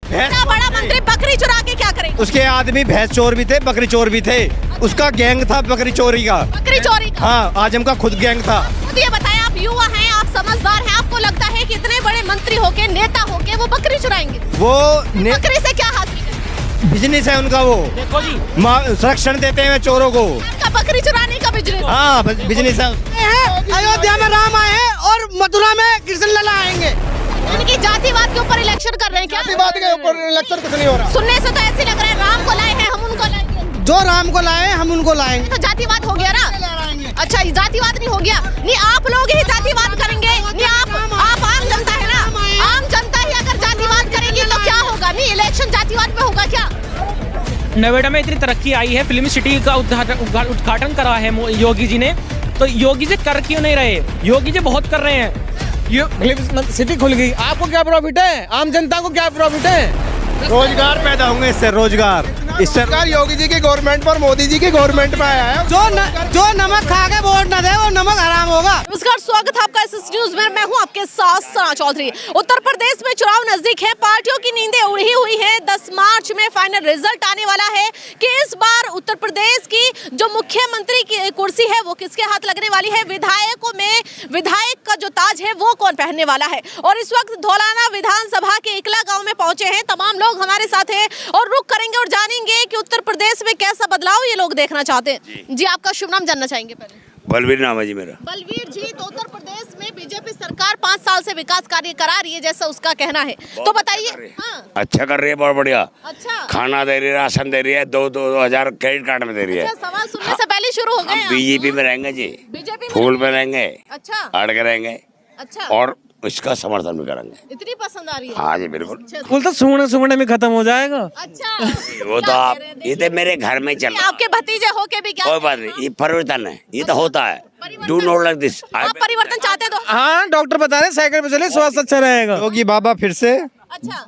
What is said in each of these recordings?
इतना बड़ा मंत्री बकरी चुरा के क्या करेंगे? उसके आदमी भैंस चोर भी थे, बकरी चोर भी थे। उसका गैंग था बकरी चोरी का। बकरी चोरी का? हाँ, आजम का खुद गैंग था। खुद ये बताएं, आप युवा हैं, आप समझदार हैं, आपको लगता है कि इतने बड़े मंत्री होके, नेता होके वो बकरी चुराएंगे? वो बकरी से क्या हासिल है? बिजनेस है उनका। वो देखो जी, संरक्षण देते हैं चोरों को। उनका बकरी चुराने का बिजनेस। हाँ, बिजनेस है। अयोध्या में राम आए हैं और मथुरा में कृष्ण लला आएंगे। इनकी जातिवाद के ऊपर इलेक्शन कर रहे हैं क्या? जातिवाद के ऊपर इलेक्शन कुछ नहीं हो रहा। सुनने से तो ऐसे लग रहा है राम को लाए हैं, हम उनको लाएंगे। जो राम को लाए हम उनको लाएंगे। तो जातिवाद हो गया ना? अच्छा, ये जातिवाद नहीं हो गया? नहीं, आप लोग ही जातिवाद करेंगे? नहीं, आप आम जनता है ना? आम जनता ही अगर जातिवाद करेगी तो क्या होगा? नहीं, इलेक्शन जातिवाद पे होगा क्या? नोएडा में इतनी तरक्की आई है, फिल्म सिटी का उद्घाटन करा है योगी जी ने, तो योगी जी कर क्यों नहीं रहे? योगी जी बहुत कर रहे हैं। ये फिल्म सिटी खुल गई, आपको क्या प्रॉफिट है? आम जनता को क्या प्रॉफिट है? रोजगार पैदा होंगे इससे, रोजगार इससे। योगी जी की गवर्नमेंट पर मोदी जी की गवर्नमेंट में आया है। जो नमक खा के वोट न दे वो नमक हराम होगा। नमस्कार, स्वागत है आपका इस न्यूज में। मैं हूं आपके साथ सना चौधरी। उत्तर प्रदेश में चुनाव नजदीक है, पार्टियों की नींदें उड़ी हुई हैं। 10 मार्च में फाइनल रिजल्ट आने वाला है कि इस बार उत्तर प्रदेश की जो मुख्यमंत्री की कुर्सी है वो किसके हाथ लगने वाली है। विधायकों में विधायक का जो ताज है वो कौन पहनने वाला है। और इस वक्त धौलाना विधानसभा के इकला गाँव में पहुंचे हैं तमाम लोग हमारे साथ हैं और रुक करेंगे और जानेंगे कि उत्तर प्रदेश में कैसा बदलाव ये लोग देखना चाहते हैं। जी, आपका शुभ नाम जानना चाहेंगे पहले? बलवीर नाम है जी मेरा। बलवीर जी, तो उत्तर प्रदेश में बीजेपी सरकार 5 साल से विकास कार्य करा रही है जैसा उसका कहना है, तो बताइए। हाँ। अच्छा कर रही है, बहुत बढ़िया। अच्छा, खाना दे रही है, राशन दे रही है, 2,000 क्रेडिट कार्ड में दे रही है। अच्छा, सवाल सुनने से पहले शुरू हो गए। हम बीजेपी में रहेंगे जी, बीजेपी फूल में रहेंगे, अच्छा, अड़ के रहेंगे अच्छा, और इसका समर्थन भी करेंगे। इतनी पसंद आ रही है? हाँ जी, बिल्कुल। फूल तो सूंघने में खत्म हो जाएगा। अच्छा, वो तो आप, ये तो मेरे घर में चल रहा है। आपके भतीजे होके भी क्या? कोई बात नहीं, ये परिवर्तन है, ये तो होता है। Do not like this. आप परिवर्तन चाहते हैं तो? हाँ, डॉक्टर बता रहे साइकिल पे चले स्वास्थ्य अच्छा रहेगा। योगी बाबा फिर से, अच्छा,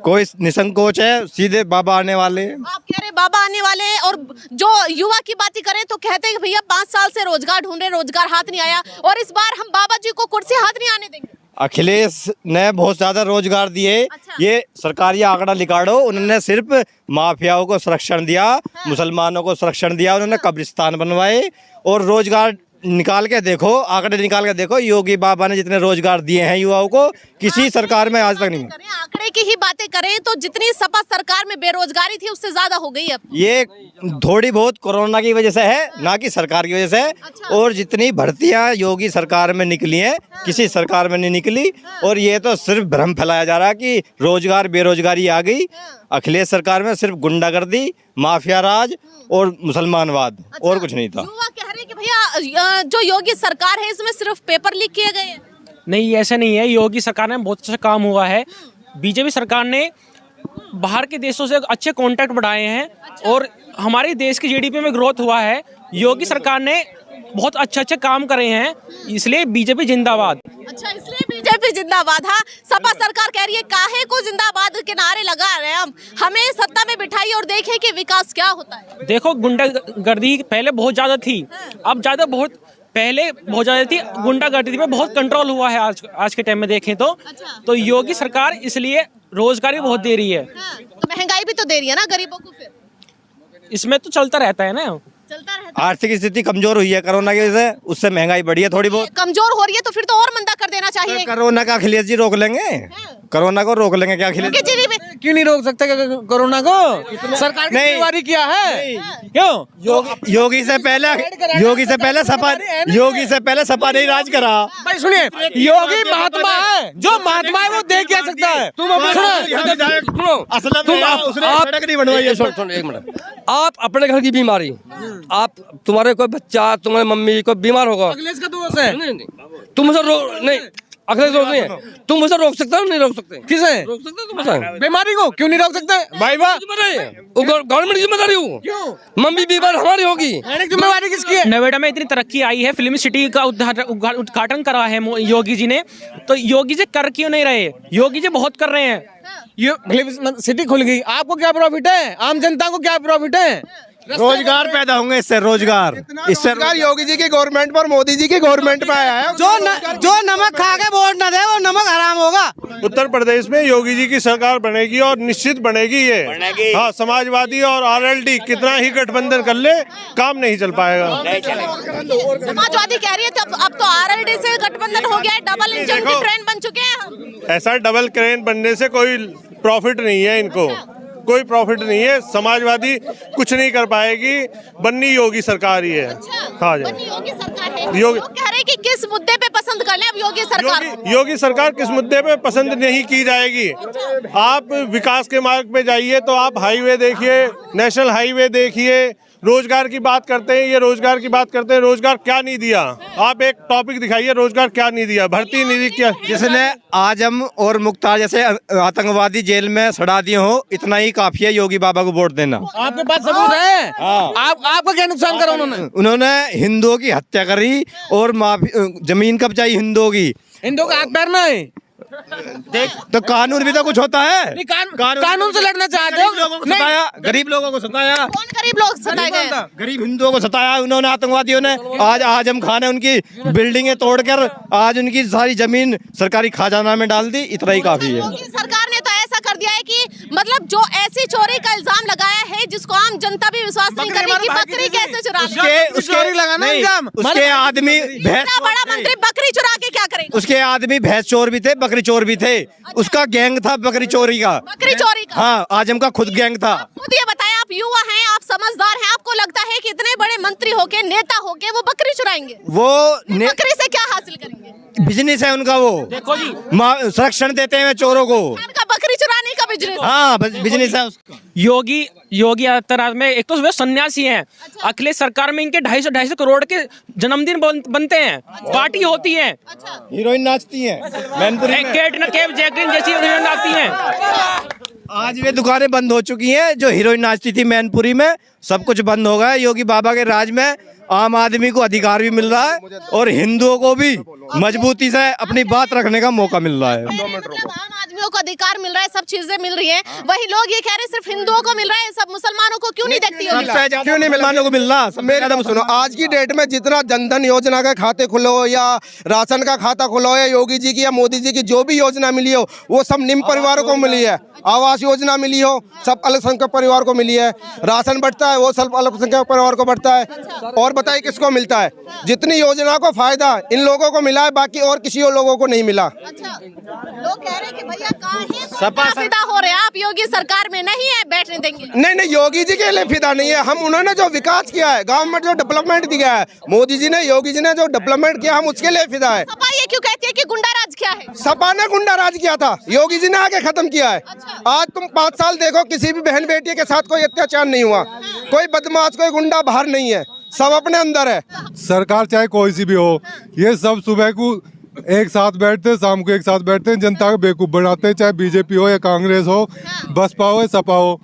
कोई निसंकोच है, सीधे बाबा आने वाले। आप कह रहे बाबा आने वाले हैं। और जो युवा की बात करें तो कहते हैं कि भैया 5 साल से रोजगार ढूंढ रहे, रोजगार हाथ नहीं आया और इस बार हम बाबा जी को कुर्सी हाथ नहीं आने देंगे। अखिलेश ने बहुत ज्यादा रोजगार दिए। अच्छा। ये सरकारी आंकड़ा निकालो, उन्होंने सिर्फ माफियाओं को संरक्षण दिया, मुसलमानों को संरक्षण दिया, उन्होंने कब्रिस्तान बनवाए। और रोजगार निकाल के देखो, आंकड़े निकाल के देखो, योगी बाबा ने जितने रोजगार दिए हैं युवाओं को, किसी सरकार में आज तक नहीं। आंकड़े की ही बातें करें तो जितनी सपा सरकार में बेरोजगारी थी उससे ज्यादा हो गई अब। ये थोड़ी बहुत कोरोना की वजह से है, ना कि सरकार की वजह से। अच्छा। और जितनी भर्तियां योगी सरकार में निकली हैं, किसी सरकार में नहीं निकली। और ये तो सिर्फ भ्रम फैलाया जा रहा है कि रोजगार बेरोजगारी आ गई। अखिलेश सरकार में सिर्फ गुंडागर्दी, माफिया राज और मुसलमानवाद, और कुछ नहीं था। युवा कह रहे हैं कि भैया जो योगी सरकार है इसमें सिर्फ पेपर लीक किए गए हैं। नहीं, ऐसा नहीं है। योगी सरकार ने बहुत अच्छा काम हुआ है। बीजेपी सरकार ने बाहर के देशों से अच्छे कॉन्टैक्ट बढ़ाए हैं और हमारे देश की जीडीपी में ग्रोथ हुआ है। योगी सरकार ने बहुत अच्छे काम करे हैं, इसलिए बीजेपी जिंदाबाद। अच्छा, इसलिए बीजेपी जिंदाबाद। हाँ, सपा सरकार कह रही है काहे को जिंदाबाद के नारे लगा रहे हैं हम, हमें सत्ता में बिठाइए और देखें कि विकास क्या होता है। देखो, गुंडागर्दी पहले बहुत ज्यादा थी, अब ज्यादा बहुत पहले बहुत ज्यादा थी। गुंडागर्दी में बहुत कंट्रोल हुआ है आज के टाइम में देखें तो। अच्छा। तो योगी सरकार इसलिए रोजगार भी बहुत दे रही है। हाँ, तो महंगाई भी तो दे रही है ना गरीबों को, फिर इसमें तो चलता रहता है ना। चलता रहता है। आर्थिक स्थिति कमजोर हुई है कोरोना की वजह से, उससे महंगाई बढ़ी है थोड़ी बहुत। कमजोर हो रही है तो फिर तो और मंदा कर देना चाहिए। कोरोना का अखिलेश जी रोक लेंगे, कोरोना को रोक लेंगे क्या अखिलेश? क्यों नहीं रोक सकते कोरोना को? सरकार की जिम्मेवारी क्या है? क्यों? योगी से पहले सपा ने राज करा। भाई सुनिए, योगी महात्मा है, जो महात्मा है वो देख क्या सकता है। सड़क नहीं बनवाई है। सुनो एक मिनट, आप अपने घर की बीमारी, आप तुम्हारे कोई बच्चा, तुम्हारी मम्मी कोई बीमार होगा, अखिलेश का दोस्त है। तुम मुझे नहीं, अखिलेश दोस्त नहीं है, तुम मुझे रोक सकते हो? नहीं रोक सकते। किसे रोक सकते हो तुम मुझे? बीमारी को क्यों नहीं रोक सकते? भाई वाह, गवर्नमेंट की जिम्मेदारी हो। क्यों? मम्मी बीमार हमारी होगी, जिम्मेवारी किसकी है? नोएडा में इतनी तरक्की आई है, फिल्म सिटी का उद्घाटन करा है योगी जी ने, तो योगी जी कर क्यों नहीं रहे? योगी जी बहुत कर रहे हैं। ये फिल्म सिटी खुल गई, आपको क्या प्रॉफिट है? आम जनता को क्या प्रॉफिट है? रोजगार पैदा होंगे इससे, रोजगार इससे रोजगार योगी जी की गवर्नमेंट पर, मोदी जी की गवर्नमेंट में आया है। जो नमक खा के वोट न दे वो नमक हराम होगा। उत्तर प्रदेश में योगी जी की सरकार बनेगी और निश्चित बनेगी ये। हाँ, समाजवादी और आरएलडी कितना ही गठबंधन कर ले, काम नहीं चल पाएगा। समाजवादी कह रही है अब तो आरएलडी से गठबंधन हो गया है, डबल इंजन की ट्रेन बन चुके हैं हम। ऐसा डबल क्रेन बनने से कोई प्रॉफिट नहीं है, इनको कोई प्रॉफिट नहीं है। समाजवादी कुछ नहीं कर पाएगी, बननी योगी सरकार ही है। हाँ जी, बनी योगी सरकार है। योगी लोग कह रहे हैं कि किस मुद्दे पे पसंद कर लें अब योगी सरकार को? योगी सरकार किस मुद्दे पे पसंद नहीं की जाएगी। आप विकास के मार्ग पे जाइए तो आप हाईवे देखिए, नेशनल हाईवे देखिए। रोजगार की बात करते हैं, ये रोजगार की बात करते हैं, रोजगार क्या नहीं दिया? आप एक टॉपिक दिखाइए, रोजगार क्या नहीं दिया, भर्ती नहीं दी क्या? जिसने आजम और मुख्तार जैसे आतंकवादी जेल में सड़ा दिए हो, इतना ही काफी है योगी बाबा को वोट देना। आपके पास सबूत है? आपका क्या नुकसान करा उन्होंने? उन्होंने हिंदुओं की हत्या करी और जमीन कब्जाई हिंदुओं की। हिंदुओं का हक पैरना है। देख तो कानून भी तो कुछ होता है। कानून से लड़ना चाहते हो? गरीब लोगों को सताया। कौन गरीब लोग सताए गए? गरीब हिंदुओं को सताया उन्होंने, आतंकवादियों ने। आज आजम खान ने उनकी बिल्डिंगें तोड़कर आज उनकी सारी जमीन सरकारी खजाना में डाल दी, इतना ही काफी है। सरकार ने तो ऐसा कर दिया है कि मतलब जो ऐसी चोरी का इल्जाम लगाया है जिसको आम जनता भी विश्वास नहीं कर रही कि बकरी कैसे चुरा उसके आदमी भैंस, बड़ा मंत्री बकरी चुरा के क्या करेगा? उसके आदमी भैंस चोर भी थे, बकरी चोर भी थे। उसका गैंग था बकरी चोरी का। बकरी चोरी का? हाँ, आजम का खुद गैंग था। खुद ये बताएं, आप युवा हैं, आप समझदार हैं, आपको लगता है कि इतने बड़े मंत्री होके, नेता होके वो बकरी चुराएंगे? बकरी से क्या हासिल करेंगे? बिजनेस है उनका, वो देखो जी, संरक्षण देते हैं चोरों को। उनका बकरी चुराने का बिजनेस? हाँ, बिजनेस है उसका। योगी आदित्यनाथ में एक तो वे सन्यासी हैं। अखिलेश सरकार में इनके 250 करोड़ के जन्मदिन बनते हैं, पार्टी होती है, हीरोइन नाचती हैं मैनपुरी में। कैटरीना कैफ, जैकलिन जैसी हीरोइन आती हैं। आज वे दुकानें बंद हो चुकी हैं जो हीरोइन नाचती थी मैनपुरी में, सब कुछ बंद हो गया। योगी बाबा के राज में आम आदमी को अधिकार भी मिल रहा है और हिंदुओं को भी मजबूती से अपनी बात रखने का मौका मिल रहा है। मतलब आम आदमियों को अधिकार मिल रहा है, सब चीजें मिल रही हैं, वही लोग ये कह रहे हैं सिर्फ हिंदुओं को मिल रहा है, सब मुसलमानों को क्यों नहीं देखती होगी? क्यों नहीं मुसलमानों को मिल रहा? मेरे सुनो, आज की डेट में जितना जनधन योजना का खाते खुलो या राशन का खाता खुलो या योगी जी की या मोदी जी की जो भी योजना मिली हो वो सब निम्न परिवारों को मिली है। आवास योजना मिली हो सब अल्पसंख्यक परिवार को मिली है, राशन बढ़ता है वो सब अल्पसंख्यक परिवार को बढ़ता है। और बताइए किसको मिलता है? जितनी योजना को फायदा इन लोगों को मिला है, बाकी और किसी और लोगों को नहीं मिला। अच्छा, लोग कह रहे हैं कि भैया काहे फिदा हो रहे हैं आप, योगी सरकार में नहीं है, बैठने देंगे? नहीं, योगी जी के लिए फिदा नहीं है हम। उन्होंने जो विकास किया है, गाँव में जो डेवलपमेंट दिया है मोदी जी ने, योगी जी ने जो डेवलपमेंट किया, हम उसके लिए फिदा है। सपा ये क्यों कहती है कि गुंडा राज क्या है? सपा ने गुंडा राज किया था, योगी जी ने आके खत्म किया है। आज तुम 5 साल देखो, किसी भी बहन बेटी के साथ कोई अत्याचार नहीं हुआ, कोई बदमाश कोई गुंडा बाहर नहीं है, सब अपने अंदर है। सरकार चाहे कोई सी भी हो, ये सब सुबह को एक साथ बैठते, शाम को एक साथ बैठते हैं, जनता को बेवकूफ़ बनाते हैं, चाहे बीजेपी हो या कांग्रेस हो, बसपा हो या सपा हो।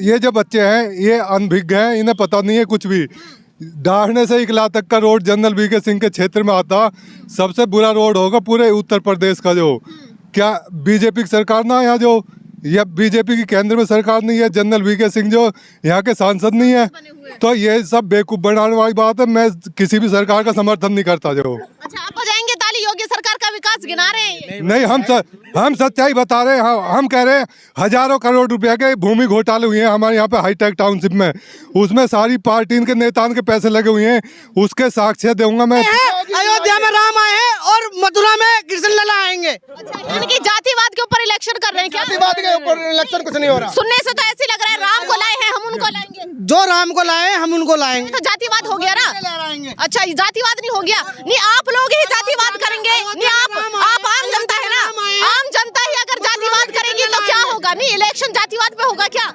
ये जो बच्चे हैं ये अनभिज्ञ हैं, इन्हें पता नहीं है कुछ भी। डाढ़ने से इकला तक का रोड जनरल वीके सिंह के क्षेत्र में आता, सबसे बुरा रोड होगा पूरे उत्तर प्रदेश का। जो क्या बीजेपी की सरकार ना, यहाँ जो या बीजेपी की केंद्र में सरकार नहीं है, जनरल वीके सिंह जो यहाँ के सांसद नहीं है, तो ये सब बेवकूफ़ बनाने वाली बात है। मैं किसी भी सरकार का समर्थन नहीं करता। जो अच्छा, आप बजाएंगे ताली, योगी सरकार का विकास गिना रहे हैं? नहीं, हम सच्चाई बता रहे हैं। हम कह रहे हैं हजारों करोड़ रुपया के भूमि घोटाले हुए हैं हमारे यहाँ पे हाईटेक टाउनशिप में, उसमें सारी पार्टी के नेताओं के पैसे लगे हुए हैं, उसके साक्ष्य दूंगा मैं। अयोध्या में राम आए हैं और मथुरा में कृष्ण लला आएंगे। अच्छा, इनकी जातिवाद के ऊपर इलेक्शन कर रहे हैं क्या? जातिवाद के ऊपर इलेक्शन कुछ नहीं हो रहा। सुनने से तो ऐसे लग रहा है राम को लाए हैं हम उनको लाएंगे। जो राम को लाए हम उनको लाएंगे। तो जातिवाद हो गया ना? अच्छा, ये जातिवाद नहीं हो गया? नहीं, आप लोग ही जातिवाद करेंगे? नहीं, आप आम जनता है ना, आम जनता ही अगर जातिवाद करेगी तो क्या होगा? नहीं, इलेक्शन जातिवाद पे होगा क्या?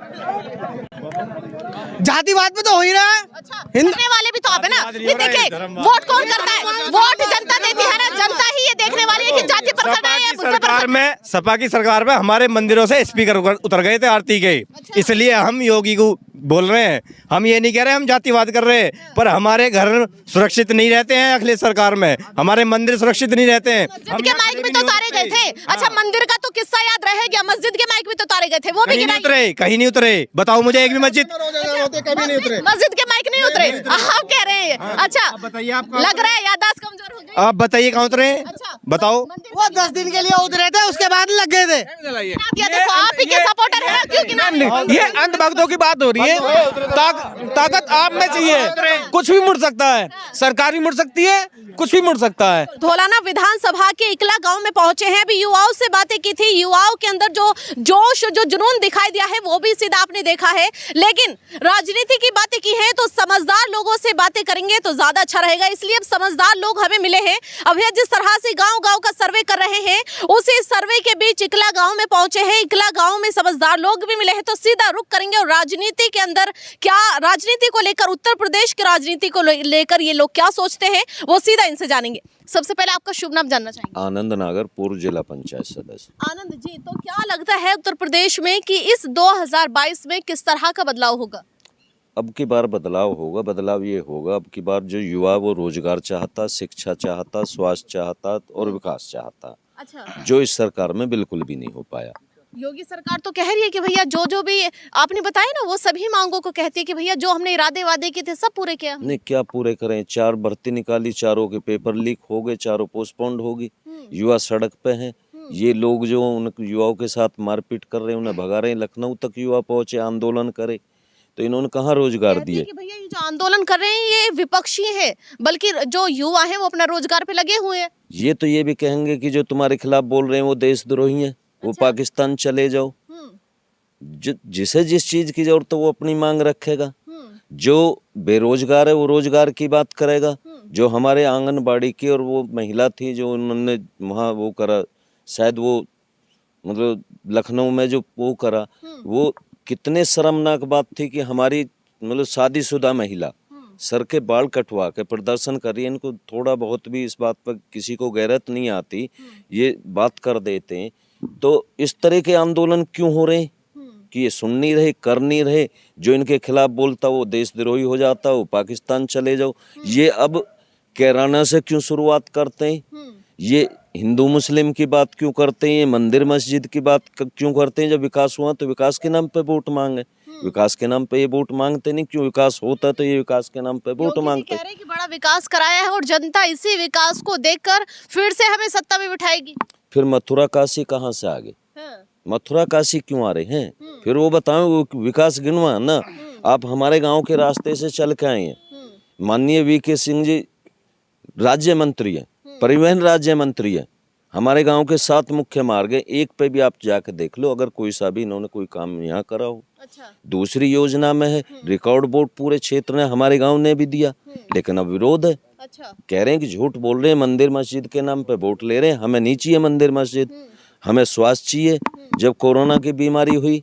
जातिवाद पे तो हो ही रहा है। अच्छा, करने वाले भी तो आप है ना? नहीं, देखिए वोट कौन करता है? वोट जनता देती है ना, जनता ही ये देखने वाली है कि जाति पर करना है या मुद्दे पर करना है। सपा की सरकार में हमारे मंदिरों से स्पीकर उतर गए थे आरती के, इसलिए हम योगी को बोल रहे हैं। हम ये नहीं कह रहे हम जातिवाद कर रहे हैं, पर हमारे घर सुरक्षित नहीं रहते हैं अखिलेश सरकार में, हमारे मंदिर सुरक्षित नहीं रहते हैं। मस्जिद के माइक में तो उतारे गए थे। अच्छा, मंदिर का तो किस्सा याद रह गया, मस्जिद के माइक में तो उतारे गए थे, वो भी कहीं नहीं उतरे, कहीं नहीं उतरे। बताओ मुझे एक भी मस्जिद, कभी नहीं उतरे। मस्जिद के माइक नहीं उतरे, आप कह रहे हैं। अच्छा, बताइए आप लग रहा है याददाश्त कमजोर हो गई। आप बताइए कहाँ उतरे? अच्छा, बताओ। वो 10 दिन के लिए उतरे थे, उसके बाद लग गए थे। ये देखो, आप ही के सपोर्टर है, क्यों कि नाम ये अंधभक्तों की बात हो रही है। ताकत आप में चाहिए, कुछ भी मुड़ सकता है, सरकार भी मुड़ सकती है, कुछ भी मुड़ सकता है। धौलाना विधानसभा के इकला गांव में पहुंचे हैं। अभी युवाओं से बातें की थी, युवाओं के अंदर जो जोश, जो जुनून दिखाई दिया है वो भी सीधा आपने देखा है। लेकिन राजनीति की बातें की है तो समझदार लोगों से बातें करेंगे तो ज्यादा अच्छा रहेगा, इसलिए अब समझदार लोग हमें मिले हैं। अब ये जिस तरह से गांव-गांव का सर्वे कर रहे हैं, उसी सर्वे के बीच इकला गांव में पहुंचे हैं। इकला गांव में समझदार लोग भी मिले हैं, तो सीधा रुख करेंगे और राजनीति के अंदर क्या, राजनीति को लेकर, उत्तर प्रदेश की राजनीति को लेकर ये लोग क्या सोचते हैं, वो सीधा इनसे जानेंगे। सबसे पहले आपका शुभ नाम जानना चाहेंगे। आनंद नागर, पूर्व जिला पंचायत सदस्य। आनंद जी, तो क्या लगता है उत्तर प्रदेश में कि इस 2022 में किस तरह का बदलाव होगा? अब की बार बदलाव होगा। बदलाव ये होगा, अब की बार जो युवा वो रोजगार चाहता, शिक्षा चाहता, स्वास्थ्य चाहता और विकास चाहता। अच्छा, जो इस सरकार में बिल्कुल भी नहीं हो पाया। योगी सरकार तो कह रही है कि भैया जो भी आपने बताया ना, वो सभी मांगों को कहती है कि भैया जो हमने इरादे वादे किए थे सब पूरे किया। नहीं, क्या पूरे करें? 4 भर्ती निकाली, चारों के पेपर लीक हो गए, चारों पोस्टपोन्ड होगी। युवा सड़क पे हैं। ये लोग जो उन युवाओं के साथ मारपीट कर रहे हैं, उन्हें भगा रहे हैं। लखनऊ तक युवा पहुंचे आंदोलन करे, तो इन्होंने कहाँ रोजगार दिए? कि भैया ये जो आंदोलन कर रहे हैं ये विपक्षी है, बल्कि जो युवा हैं वो अपना रोजगार पे लगे हुए हैं। ये तो ये भी कहेंगे कि जो तुम्हारे खिलाफ बोल रहे हैं वो देशद्रोही हैं, वो पाकिस्तान चले जाओ। जिसे जिस चीज की जरूरत है वो अपनी मांग रखेगा। जो बेरोजगार है वो रोजगार की बात करेगा। जो हमारे आंगनबाड़ी की और वो महिला थी जो उन्होंने वहाँ वो करा, शायद वो मतलब लखनऊ में जो वो करा, वो कितने शर्मनाक बात थी कि हमारी मतलब शादीशुदा महिला सर के बाल कटवा के प्रदर्शन कर रही है। इनको थोड़ा बहुत भी इस बात पर किसी को गैरत नहीं आती, ये बात कर देते हैं। तो इस तरह के आंदोलन क्यों हो रहे हैं कि ये सुन नहीं रहे, कर नहीं रहे। जो इनके खिलाफ बोलता वो देशद्रोही हो जाता, वो पाकिस्तान चले जाओ। ये अब कैराना से क्यों शुरुआत करते हैं? ये हिंदू मुस्लिम की बात क्यों करते हैं? ये मंदिर मस्जिद की बात क्यों करते हैं? जब विकास हुआ तो विकास के नाम पे वोट मांगे, विकास के नाम पे ये वोट मांगते नहीं। क्यों? विकास होता है तो ये विकास के नाम पे वोट मांगते। कह रहे हैं कि बड़ा विकास कराया है और जनता इसी विकास को देखकर फिर से हमें सत्ता में बिठाएगी। फिर मथुरा काशी कहाँ से आ गए? मथुरा काशी क्यों आ रहे हैं? फिर वो बताओ, वो विकास गिनवा ना। आप हमारे गांव के रास्ते से चल के आए हैं। माननीय वीके सिंह जी राज्य मंत्री है, परिवहन राज्य मंत्री है। हमारे गांव के 7 मुख्य मार्ग है, एक पे भी आप जाके देख लो अगर कोई सा भी इन्होंने कोई काम यहाँ करा हो। अच्छा। दूसरी योजना में है रिकॉर्ड बोर्ड, पूरे क्षेत्र ने हमारे गांव ने भी दिया, लेकिन अब विरोध है। अच्छा। कह रहे हैं कि झूठ बोल रहे हैं, मंदिर मस्जिद के नाम पे वोट ले रहे हैं। हमें नहीं चाहिए मंदिर मस्जिद, हमें स्वास्थ्य चाहिए। जब कोरोना की बीमारी हुई,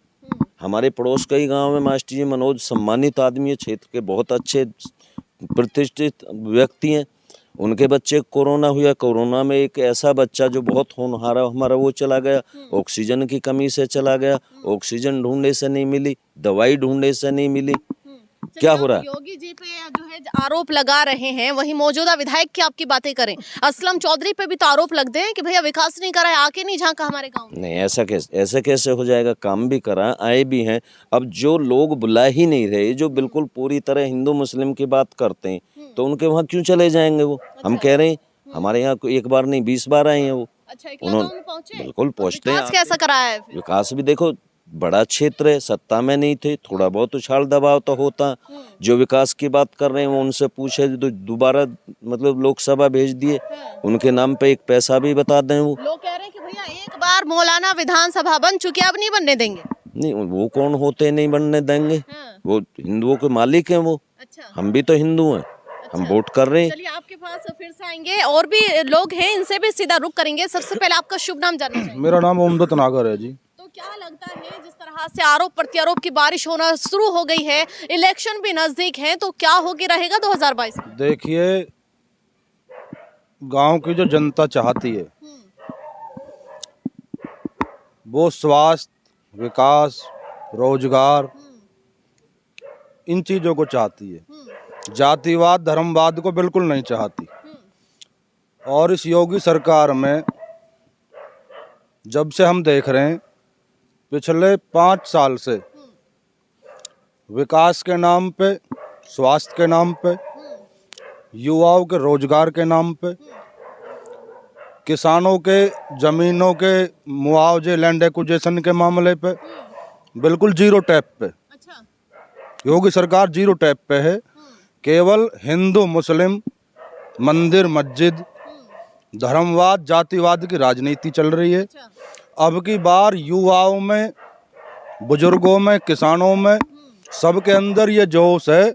हमारे पड़ोस के ही गाँव में मास्टर जी मनोज सम्मानित आदमी है, क्षेत्र के बहुत अच्छे प्रतिष्ठित व्यक्ति हैं। उनके बच्चे कोरोना हुआ, कोरोना में एक ऐसा बच्चा जो बहुत होनहारा हमारा वो चला गया, ऑक्सीजन की कमी से चला गया। ऑक्सीजन ढूंढने से नहीं मिली, दवाई ढूंढने से नहीं मिली। क्या हो रहा है? योगी जी पे जो है आरोप लगा रहे हैं, वही मौजूदा विधायक की आपकी बातें करें, असलम चौधरी पे भी तो आरोप लगते हैं कि भैया विकास नहीं करा है, आके नहीं झांका हमारे गाँव। नहीं, ऐसा कैसे हो जाएगा? काम भी करा, आए भी हैं। अब जो लोग बुला ही नहीं रहे, जो बिल्कुल पूरी तरह हिंदू मुस्लिम की बात करते हैं, तो उनके वहाँ क्यों चले जाएंगे वो? हम कह रहे हैं हमारे यहाँ एक बार नहीं 20 बार आए हैं वो। अच्छा, उन्होंने बिल्कुल पहुँचते हैं। कैसा कराया है? विकास भी देखो, बड़ा क्षेत्र है, सत्ता में नहीं थे, थोड़ा बहुत उछाल दबाव तो होता। जो विकास की बात कर रहे हैं वो उनसे पूछे, दोबारा मतलब लोकसभा भेज दिए, उनके नाम पे एक पैसा भी बता दें। वो लोग कह रहे हैं कि भैया एक बार मौलाना विधानसभा बन चुकी, अब नहीं बनने देंगे। नहीं, वो कौन होते नहीं बनने देंगे? वो हिंदुओं के मालिक हैं वो। अच्छा। हम भी तो हिंदू हैं। हम वोट कर रहे हैं। चलिए आपके पास फिर से आएंगे, और भी लोग हैं, इनसे भी सीधा रुख करेंगे। सबसे पहले आपका शुभ नाम जानना चाहिए। मेरा नाम ओमदत नागर है जी। तो क्या लगता है, जिस तरह से आरोप प्रत्यारोप की बारिश होना शुरू हो गई है, इलेक्शन भी नजदीक है, तो क्या होगी रहेगा 2022 में? देखिए, गांव की जो जनता चाहती है वो स्वास्थ्य, विकास, रोजगार इन चीज़ों को चाहती है। जातिवाद धर्मवाद को बिल्कुल नहीं चाहती। और इस योगी सरकार में जब से हम देख रहे हैं पिछले 5 साल से विकास के नाम पे, स्वास्थ्य के नाम पे, युवाओं के रोजगार के नाम पे, किसानों के ज़मीनों के मुआवजे, लैंड एक्विजिशन के मामले पे बिल्कुल जीरो टैप पे। योगी सरकार जीरो टैप पे है। केवल हिंदू मुस्लिम, मंदिर मस्जिद, धर्मवाद जातिवाद की राजनीति चल रही है। अब की बार युवाओं में, बुजुर्गों में, किसानों में, सबके अंदर ये जोश है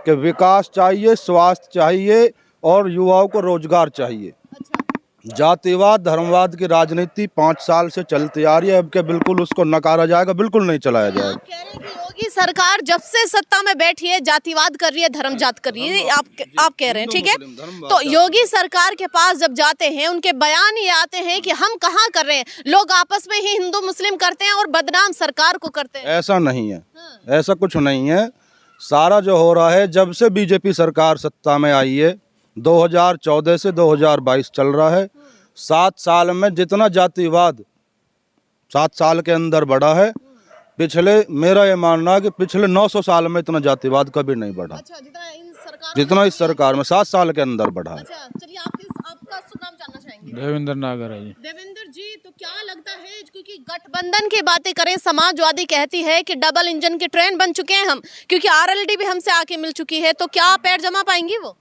कि विकास चाहिए, स्वास्थ्य चाहिए और युवाओं को रोजगार चाहिए। जातिवाद धर्मवाद की राजनीति 5 साल से चलती आ रही है। अब के बिल्कुल उसको नकारा जाएगा, बिल्कुल नहीं चलाया जाएगा। आप कह रहे हैं कि योगी सरकार जब से सत्ता में बैठी है जातिवाद कर रही है, धर्मजात कर रही है, आप कह रहे हैं, ठीक है। तो योगी सरकार के पास जब जाते हैं उनके बयान ये आते हैं कि हम कहाँ कर रहे हैं, लोग आपस में ही हिंदू मुस्लिम करते हैं और बदनाम सरकार को करते हैं। ऐसा नहीं है, ऐसा कुछ नहीं है। सारा जो हो रहा है जब से बीजेपी सरकार सत्ता में आई है, 2014 से 2022 चल रहा है। 7 साल में जितना जातिवाद 7 साल के अंदर बढ़ा है, मेरा ये मानना है कि पिछले 900 साल में इतना जातिवाद कभी नहीं बढ़ा। जितना इस सरकार में 7 साल के अंदर बढ़ा है। चलिए आपका शुभ नाम जानना चाहेंगे। देवेंद्र नागर है जी। देवेंद्र जी, तो क्या लगता है, क्योंकि गठबंधन की बातें करें, समाजवादी कहती है कि डबल इंजन की ट्रेन बन चुके हैं हम, क्योंकि आरएलडी भी हमसे आके मिल चुकी है, तो क्या पैर जमा पाएंगी वो?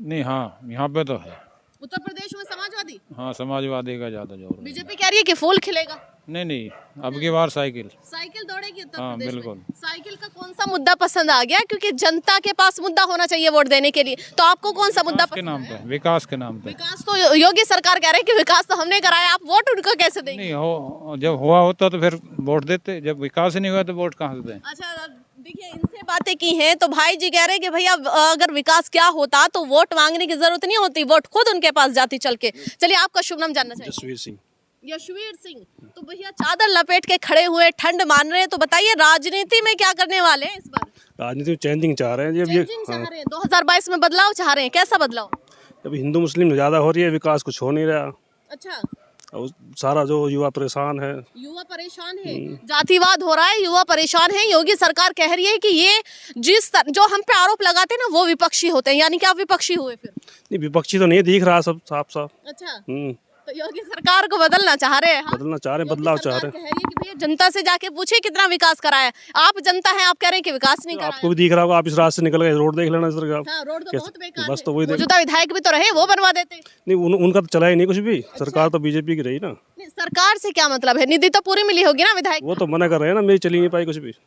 नहीं, हाँ यहाँ पे तो है। उत्तर प्रदेश में समाजवादी, हाँ समाजवादी का ज्यादा जोर है। बीजेपी कह रही है कि फूल खिलेगा। नहीं, अब की बार साइकिल दौड़ेगी उत्तर हाँ, प्रदेश बिल्कुल। में। साइकिल का कौन सा मुद्दा पसंद आ गया? क्योंकि जनता के पास मुद्दा होना चाहिए वोट देने के लिए, तो आपको कौन सा मुद्दा के नाम पे, विकास के नाम पे। विकास तो योगी सरकार कह रहे हैं कि विकास तो हमने कराया, आप वोट उनको कैसे देंगे? नहीं हो, जब हुआ होता तो फिर वोट देते, जब विकास ही नहीं हुआ तो वोट कहाँ से दें? अच्छा देखिए, इनसे बातें की हैं तो भाई जी कह रहे हैं कि भैया अगर विकास क्या होता तो वोट मांगने की जरूरत नहीं होती, वोट खुद उनके पास जाती चल के। चलिए आपका शुभ नाम जानना चाहिए। जसवीर सिंह। यशवीर सिंह, तो भैया चादर लपेट के खड़े हुए, ठंड मान रहे हैं, तो बताइए राजनीति में क्या करने वाले हैं इस बार? राजनीति में चेंजिंग चाह रहे हैं। चाह रहे हैं 2022 में बदलाव चाह रहे हैं। कैसा बदलाव? अभी हिंदू मुस्लिम ज्यादा हो रही है, विकास कुछ हो नहीं रहा। अच्छा, और सारा जो युवा परेशान है। युवा परेशान है, जातिवाद हो रहा है, युवा परेशान है। योगी सरकार कह रही है कि ये जो हम पे आरोप लगाते हैं ना वो विपक्षी होते हैं, यानी कि आप विपक्षी हुए फिर? नहीं, विपक्षी तो नहीं दिख रहा, सब साफ साफ। अच्छा, तो योगी सरकार को बदलना चाह रहे हैं? बदलना चाह रहे हैं, बदलाव चाह रहे हैं। कह रही है कि भैया जनता से जाके पूछे कितना विकास कराया। आप जनता है, आप कह रहे हैं कि विकास नहीं कराया। आपको भी दिख रहा होगा, आप इस रास्ते से निकल गए, रोड देख लेना सर। हाँ, रोड तो बहुत बेकार बस तो वही मौजूदा विधायक भी तो रहे, वो बनवा देते। नहीं, उनका तो चला ही नहीं कुछ भी। सरकार तो बीजेपी की रही ना। सरकार से क्या मतलब है? निधि तो पूरी मिली होगी ना विधायक? वो तो मना कर रहे हैं ना, मेरी चली नहीं पाई कुछ भी।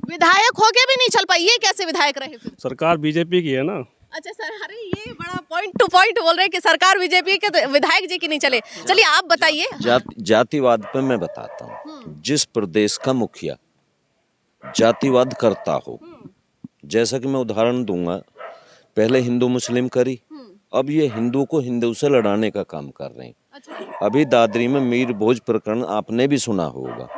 विधायक होके भी नहीं चल पाई, ये कैसे विधायक रहे फिर? सरकार बीजेपी की है ना। अच्छा सर, अरे ये बड़ा पॉइंट टू पॉइंट बोल रहे हैं कि सरकार बीजेपी के, तो विधायक जी की नहीं चले। चलिए आप बताइए। जातिवाद पे मैं बताता हूँ। जिस प्रदेश का मुखिया जातिवाद करता हो, जैसा कि मैं उदाहरण दूंगा, पहले हिंदू मुस्लिम करी, अब ये हिंदू को हिंदू से लड़ाने का काम कर रहे हैं। अभी दादरी में मीर भोज प्रकरण आपने भी सुना होगा।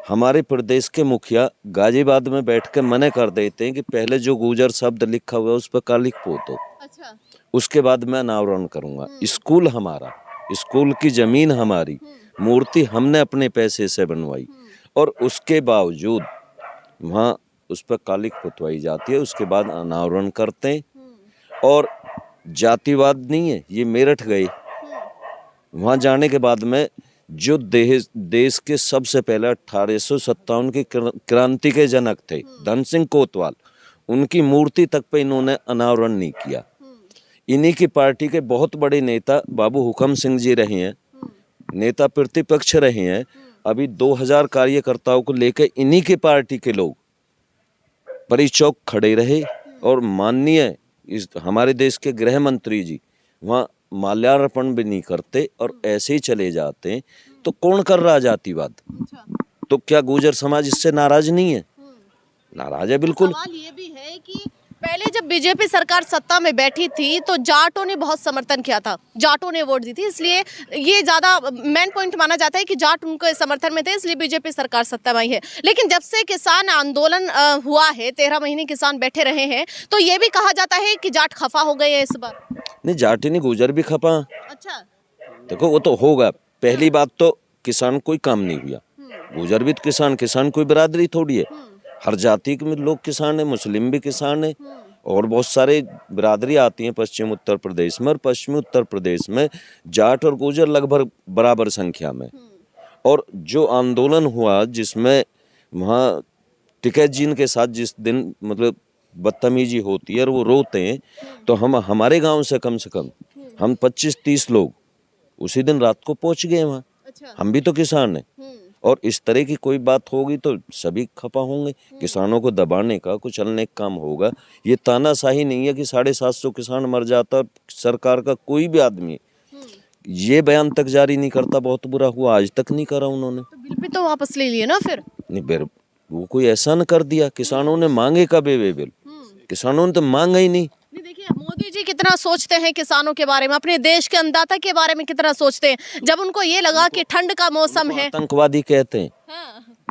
हमारे प्रदेश के मुखिया गाजियाबाद में बैठ के मना कर देते हैं कि पहले जो गुजर शब्द लिखा हुआ है उस पर कालिक पोतो। अच्छा। उसके बाद मैं अनावरण करूंगा। स्कूल हमारा, स्कूल की जमीन हमारी, मूर्ति हमने अपने पैसे से बनवाई, और उसके बावजूद वहाँ उस पर कालिक पुतवाई जाती है। उसके बाद अनावरण करते हैं। और जातिवाद नहीं है, ये मेरठ गए, वहाँ जाने के बाद में जो देश के सबसे पहले 1857 की क्रांति के जनक थे धन सिंह कोतवाल, उनकी मूर्ति तक पे इन्होंने अनावरण नहीं किया। इन्हीं की पार्टी के बहुत बड़े नेता बाबू हुकम सिंह जी रहे हैं, नेता प्रतिपक्ष रहे हैं। अभी 2000 कार्यकर्ताओं को लेकर इन्हीं की पार्टी के लोग परी चौक खड़े रहे, और माननीय हमारे देश के गृह मंत्री जी वहाँ माल्यार्पण भी नहीं करते और ऐसे ही चले जाते हैं। तो कौन कर रहा जातिवाद? तो क्या गुर्जर समाज इससे नाराज नहीं है? नाराज है बिल्कुल। सवाल ये भी है कि पहले जब बीजेपी सरकार सत्ता में बैठी थी तो जाटों ने बहुत समर्थन किया था, जाटों ने वोट दी थी, इसलिए ये ज्यादा मेन पॉइंट माना जाता है कि जाट उनको समर्थन में थे, इसलिए बीजेपी सरकार सत्ता में आई है। लेकिन जब से किसान आंदोलन हुआ है, 13 महीने किसान बैठे रहे हैं, तो ये भी कहा जाता है कि जाट खफा हो गए हैं इस बार। नहीं, जाट ही नहीं, गुजर भी खपा। अच्छा, देखो वो तो होगा। पहली बात तो किसान कोई काम नहीं हुआ, गुजर भी तो किसान कोई बिरादरी थोड़ी है। हर जाति के लोग किसान है, मुस्लिम भी किसान है, और बहुत सारे बिरादरी आती हैं पश्चिम उत्तर प्रदेश में। और पश्चिमी उत्तर प्रदेश में जाट और गुजर लगभग बराबर संख्या में। और जो आंदोलन हुआ जिसमें वहाँ टिकैत जी के साथ जिस दिन मतलब बदतमीजी होती है और वो रोते हैं, तो हमारे गांव से कम हम 25-30 लोग उसी दिन रात को पहुंच गए वहाँ। हम भी तो किसान हैं, और इस तरह की कोई बात होगी तो सभी खपा होंगे। किसानों को दबाने का कुछ अन्य काम होगा। ये तानाशाही नहीं है कि 750 किसान मर जाता, सरकार का कोई भी आदमी ये बयान तक जारी नहीं करता। बहुत बुरा हुआ, आज तक नहीं करा उन्होंने। तो बिल भी तो वापस ले लिए ना फिर। नहीं, वो कोई ऐसा न कर दिया। किसानों ने मांगे कब है बिल? किसानों ने तो मांगा ही नहीं। देखिए, मोदी जी कितना सोचते हैं किसानों के बारे में, अपने देश के अन्नदाता के बारे में कितना सोचते हैं। जब उनको ये लगा कि ठंड का मौसम है, आतंकवादी कहते हैं।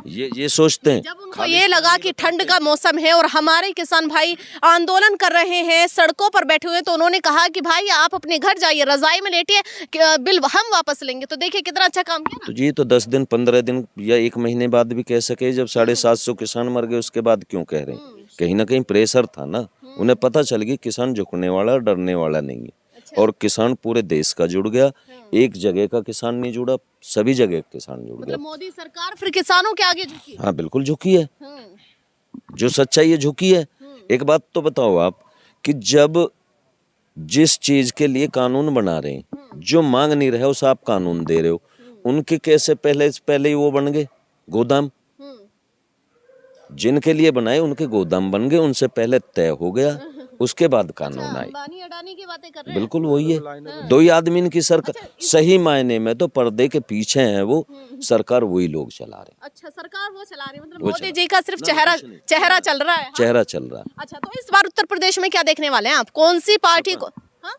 ये सोचते हैं। जब उनको ये लगा कि ठंड का मौसम है और हमारे किसान भाई आंदोलन कर रहे हैं, सड़कों पर बैठे हुए, तो उन्होंने कहा कि भाई आप अपने घर जाइए, रजाई में लेटिए, बिल हम वापस लेंगे। तो देखिए कितना अच्छा काम किया ना। तो जी, तो 10 दिन 15 दिन या 1 महीने बाद भी कह सके। जब 750 किसान मर गए उसके बाद क्यों कह रहे हैं? कहीं ना कहीं प्रेशर था ना। उन्हें पता चल गया किसान झुकने वाला, डरने वाला नहीं है। और किसान पूरे देश का जुड़ गया, एक जगह का किसान नहीं जुड़ा, सभी जगह किसान जुड़ गया। मोदी सरकार फिर किसानों के आगे झुकी। हाँ, बिल्कुल झुकी है। जो सच्चाई है झुकी है। एक बात तो बताओ आप कि जब जिस चीज के लिए कानून बना रहे हैं, जो मांग नहीं रहे उसे आप कानून दे रहे हो, उनके कैसे पहले ही वो बन गए गोदाम? जिनके लिए बनाए उनके गोदाम बन गए, उनसे पहले तय हो गया, उसके बाद कानून आए। अडानी की बातें कर रहे हैं। बिल्कुल वही है। 2 ही आदमी इनकी सरकार। सही मायने में तो पर्दे के पीछे हैं वो, सरकार वही लोग चला रहे हैं। अच्छा, सरकार वो चला रही है, मतलब मोदी जी का सिर्फ चेहरा चल रहा है। चेहरा चल रहा है। अच्छा, तो इस बार उत्तर प्रदेश में क्या देखने वाले हैं आप? कौन सी पार्टी को?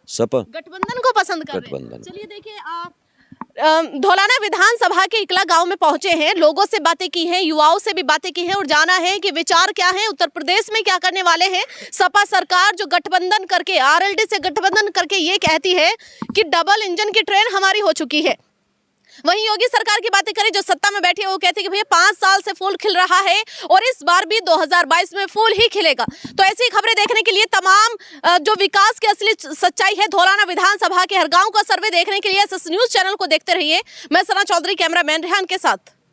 सपा गठबंधन को पसंद कर रहे हैं। चलिए देखिए, आप धौलाना विधानसभा के इकला गांव में पहुंचे हैं, लोगों से बातें की हैं, युवाओं से भी बातें की हैं और जाना है कि विचार क्या है, उत्तर प्रदेश में क्या करने वाले हैं। सपा सरकार जो गठबंधन करके, आरएलडी से गठबंधन करके ये कहती है कि डबल इंजन की ट्रेन हमारी हो चुकी है। वहीं योगी सरकार की बातें करें जो सत्ता में बैठी है, वो कहते हैं कि भैया 5 साल से फूल खिल रहा है और इस बार भी 2022 में फूल ही खिलेगा। तो ऐसी खबरें देखने के लिए, तमाम जो विकास की असली सच्चाई है धौलाना विधानसभा के हर गांव का सर्वे देखने के लिए एसएस न्यूज चैनल को देखते रहिए। मैं सना चौधरी, कैमरामैन रेहान के साथ।